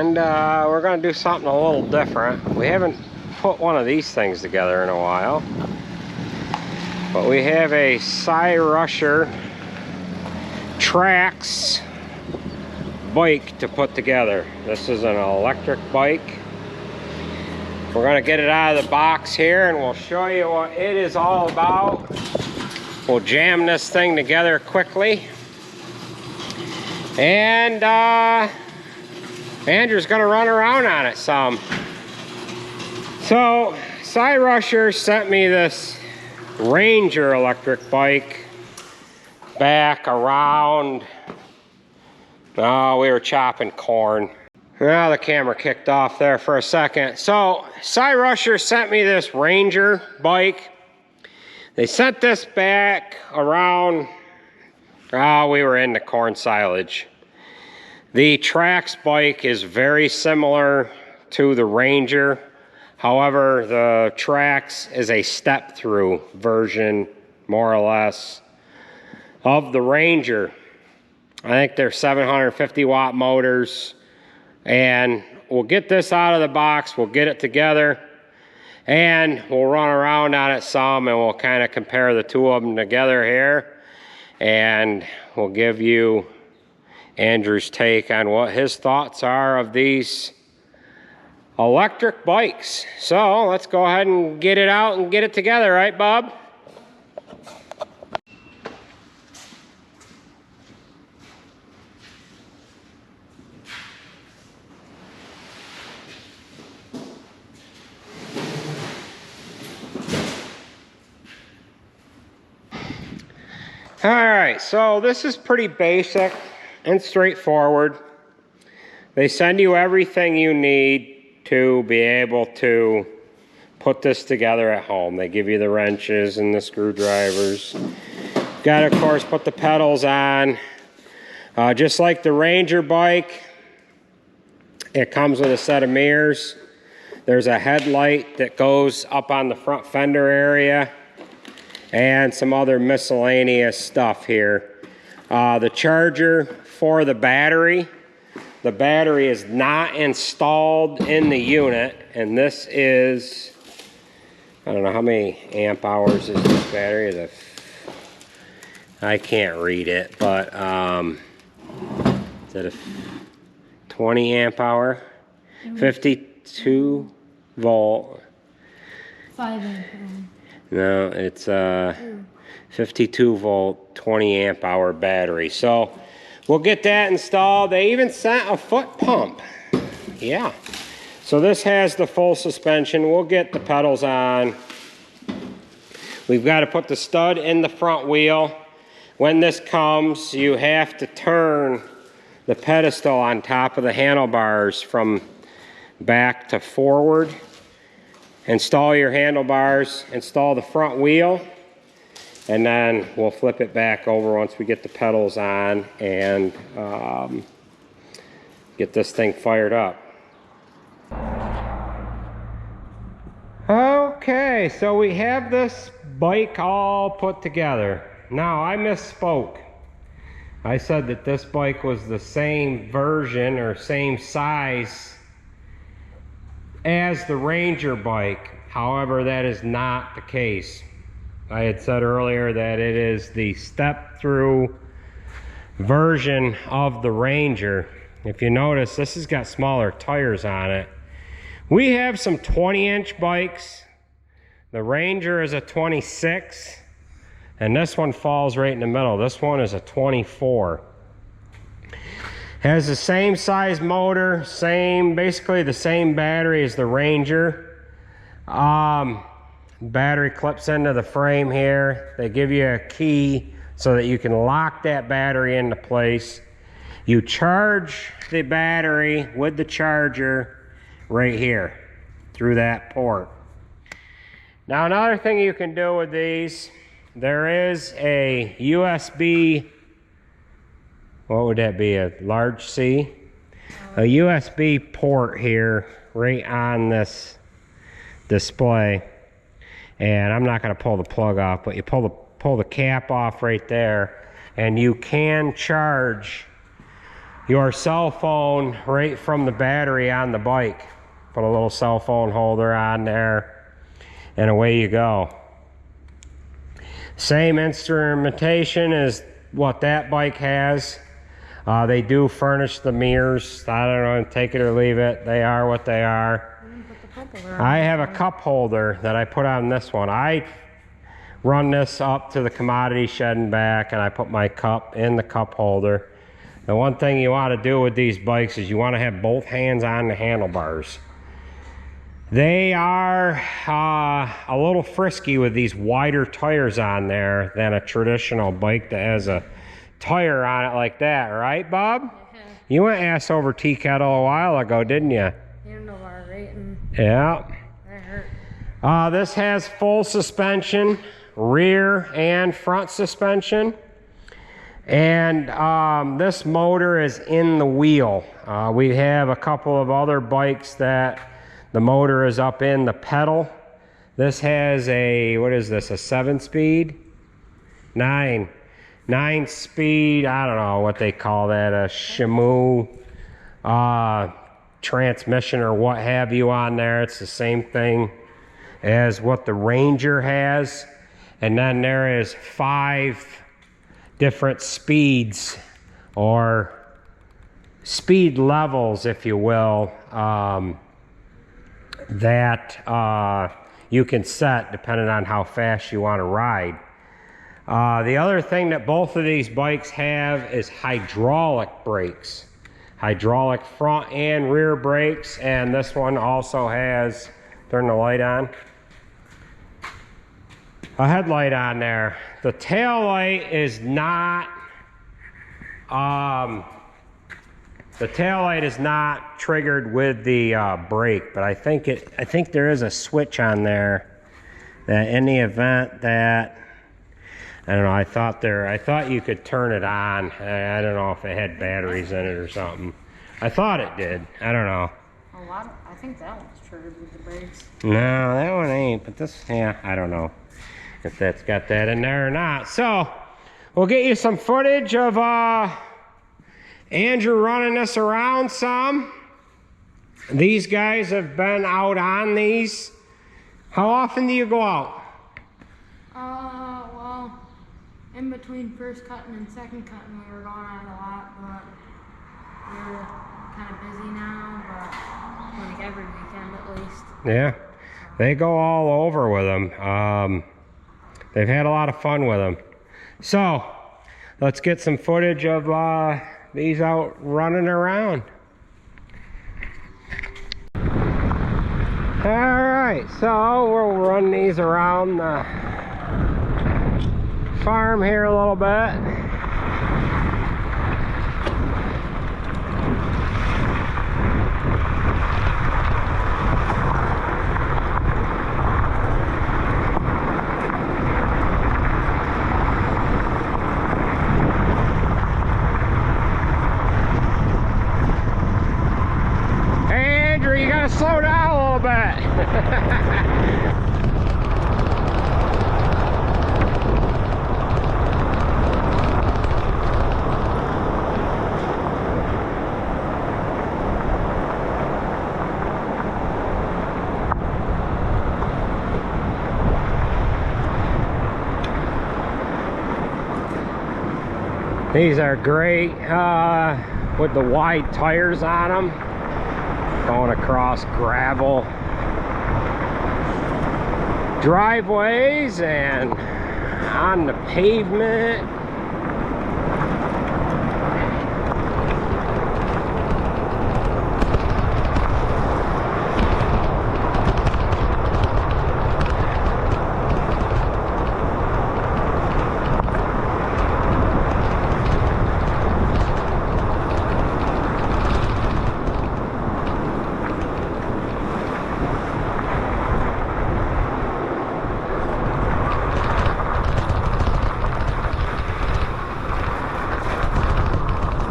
and we're going to do something a little different. We haven't put one of these things together in a while, but we have a Cyrusher Trax bike to put together. This is an electric bike. We're going to get it out of the box here and we'll show you what it is all about. We'll jam this thing together quickly. And Andrew's going to run around on it some. So Cyrusher sent me this Ranger electric bike back around, oh, we were chopping corn. Well, the camera kicked off there for a second. So Cyrusher sent me this Ranger bike. They sent this back around, oh, we were into corn silage. The Trax bike is very similar to the Ranger. However, the Trax is a step-through version, more or less, of the Ranger. I think they're 750 watt motors. And we'll get this out of the box, we'll get it together, and we'll run around on it some, and we'll kind of compare the two of them together here. And we'll give you Andrew's take on what his thoughts are of these electric bikes. So let's go ahead and get it out and get it together, right, Bob? All right, so this is pretty basic and straightforward. They send you everything you need to be able to put this together at home. They give you the wrenches and the screwdrivers. Got to, of course, put the pedals on. Just like the Ranger bike, it comes with a set of mirrors. There's a headlight that goes up on the front fender area, and some other miscellaneous stuff here. The charger for the battery is not installed in the unit, and this is, I don't know how many amp hours is this battery. I can't read it, but is it a 20 amp hour? 52 volt. 5 amp hour. No, it's a 52 volt, 20 amp hour battery. So we'll get that installed. They even sent a foot pump. Yeah. So this has the full suspension. We'll get the pedals on. We've got to put the stud in the front wheel. When this comes, you have to turn the pedestal on top of the handlebars from back to forward. Install your handlebars, install the front wheel, and then we'll flip it back over once we get the pedals on and get this thing fired up. Okay, so we have this bike all put together. Now, I misspoke. I said that this bike was the same version or same size as the Ranger bike. However, that is not the case. I had said earlier that it is the step-through version of the Ranger. If you notice, this has got smaller tires on it. We have some 20-inch bikes. The Ranger is a 26, and this one falls right in the middle. This one is a 24. Has the same size motor, basically the same battery as the Ranger. Battery clips into the frame here. They give you a key so that you can lock that battery into place. You charge the battery with the charger right here through that port. Now, another thing you can do with these, there is a USB, what would that be, a large C? A USB port here right on this display. And I'm not going to pull the plug off, but you pull the cap off right there, and you can charge your cell phone right from the battery on the bike. Put a little cell phone holder on there, and away you go. Same instrumentation as what that bike has. They do furnish the mirrors. I don't know, take it or leave it. They are what they are. I have a cup holder that I put on this one. I run this up to the commodity shed and back, and I put my cup in the cup holder. The one thing you want to do with these bikes is you want to have both hands on the handlebars. They are a little frisky with these wider tires on there than a traditional bike that has a tire on it like that, right, Bob? Yeah. You went ass over tea kettle a while ago, didn't you? You know our rating. Yeah. That hurt. This has full suspension, rear and front suspension. And this motor is in the wheel. We have a couple of other bikes that the motor is up in the pedal. This has a, what is this, a 7-speed? 9-speed, I don't know what they call that, a Shamu transmission or what have you on there. It's the same thing as what the Ranger has. And then there is 5 different speeds or speed levels, if you will, that you can set depending on how fast you want to ride. The other thing that both of these bikes have is hydraulic brakes. Hydraulic front and rear brakes, and this one also has, turn the light on, a headlight on there. The tail light is not triggered with the brake, but I think there is a switch on there that in the event that, I don't know, I thought you could turn it on. I don't know if it had batteries in it or something. I thought it did. I don't know. I think that one's triggered with the brakes. No, that one ain't, but this, yeah, I don't know if that's got that in there or not. So we'll get you some footage of Andrew running this around some. These guys have been out on these. How often do you go out? Well, in between first cutting and second cutting, we were going out a lot, but we're kind of busy now, but like every weekend at least. Yeah, they go all over with them. They've had a lot of fun with them. So let's get some footage of these out running around. All right, so we'll run these around the farm here a little bit. Slow down a little bit. These are great with the wide tires on them. Going across gravel driveways and on the pavement.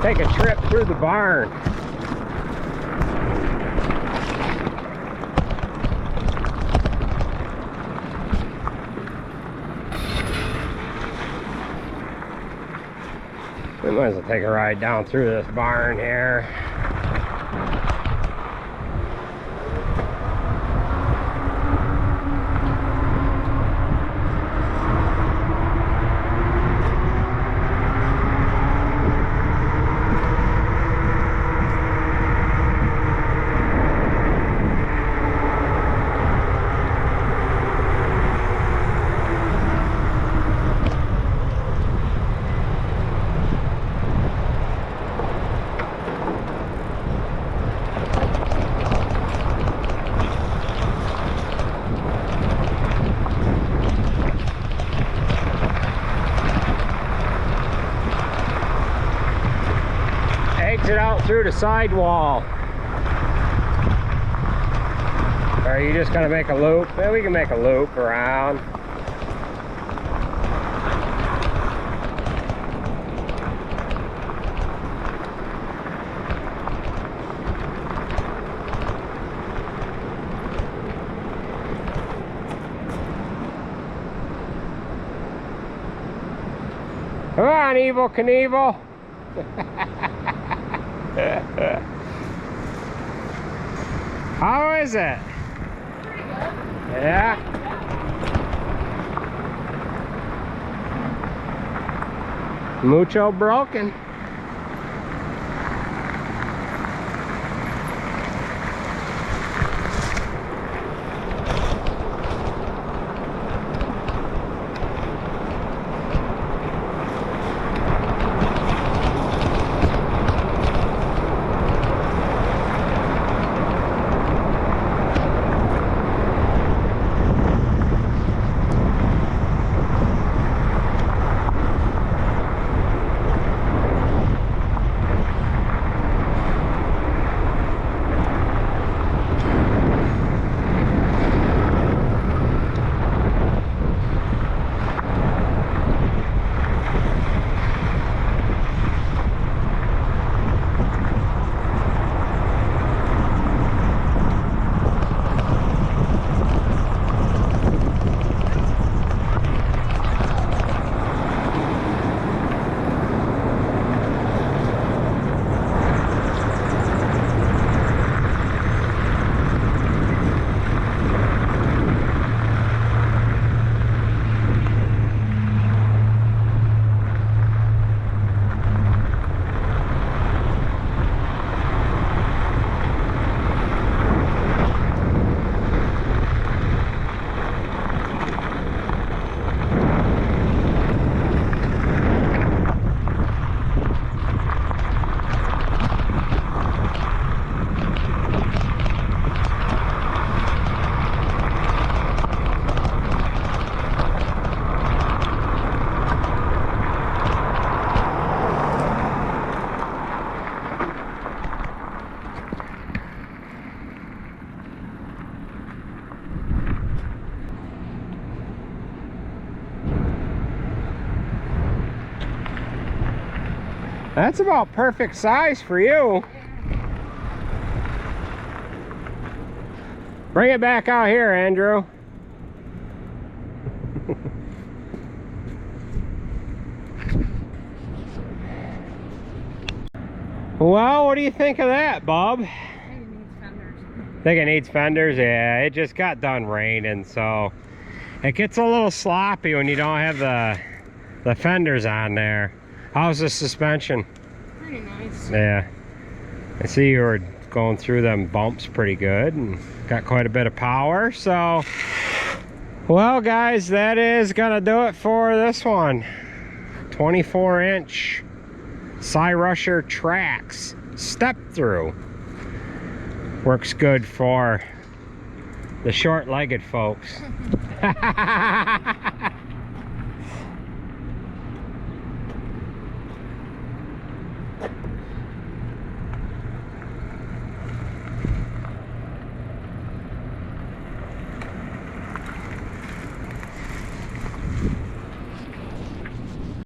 Take a trip through the barn. We might as well take a ride down through this barn here. Exit out through the sidewall. Or are you just gonna make a loop? Yeah, we can make a loop around. Come on, Evel Knievel. How is it? Pretty good. Yeah? Mucho broken. That's about perfect size for you. Bring it back out here, Andrew. Well, what do you think of that, Bob? I think it needs fenders. Think it needs fenders? Yeah, it just got done raining, so it gets a little sloppy when you don't have the fenders on there. How's the suspension? Pretty nice. Yeah. I see you were going through them bumps pretty good and got quite a bit of power. So, well, guys, that is gonna do it for this one. 24-inch Cyrusher Trax step through. Works good for the short-legged folks.